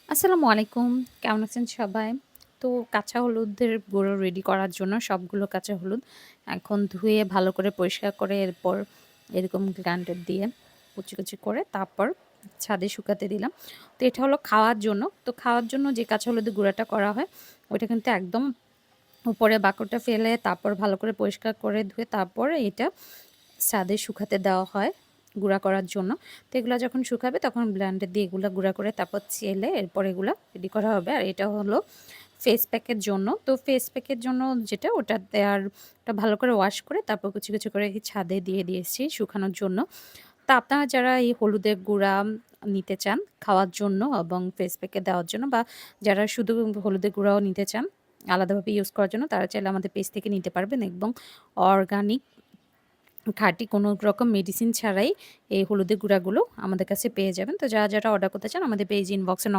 আসসালামু আলাইকুম। কেমন আছেন সবাই? তো কাঁচা হলুদের গুঁড়ো রেডি করার জন্য সবগুলো কাঁচা হলুদ এখন ধুয়ে ভালো করে পরিষ্কার করে এরপর এরকম গ্রাইন্ডার দিয়ে কুচি করে তারপর ছাদে শুকাতে দিলাম। তো এটা হলো খাওয়ার জন্য। তো খাওয়ার জন্য যে কাঁচা হলুদের গুঁড়াটা করা হয় ওইটা কিন্তু একদম উপরে বাকলটা ফেলে তারপর ভালো করে পরিষ্কার করে ধুয়ে তারপর এটা ছাদে শুকাতে দেওয়া হয় গুঁড়া করার জন্য। তো এগুলা যখন শুকাবে তখন ব্লেন্ডার দিয়ে এগুলা গুঁড়া করে তারপর চেলে এরপর এগুলা রেডি করা হবে। আর এটা হলো ফেস প্যাকের জন্য। তো ফেস প্যাকের জন্য যেটা ওটাতে আর ওটা ভালো করে ওয়াশ করে তারপর কুচি করে ছাদে দিয়ে দিয়েছি শুকানোর জন্য। তো আপনারা যারা এই হলুদের গুঁড়া নিতে চান খাওয়ার জন্য এবং ফেস প্যাকে দেওয়ার জন্য বা যারা শুধু হলুদের গুঁড়াও নিতে চান আলাদাভাবে ইউজ করার জন্য তারা চাইলে আমাদের পেজ থেকে নিতে পারবেন এবং অর্গানিক খাঁটি কোনো রকম মেডিসিন ছাড়াই এই হলুদের গুঁড়াগুলো আমাদের কাছে পেয়ে যাবেন। তো যারা অর্ডার করতে চান আমাদের পেজ ইনবক্সে নক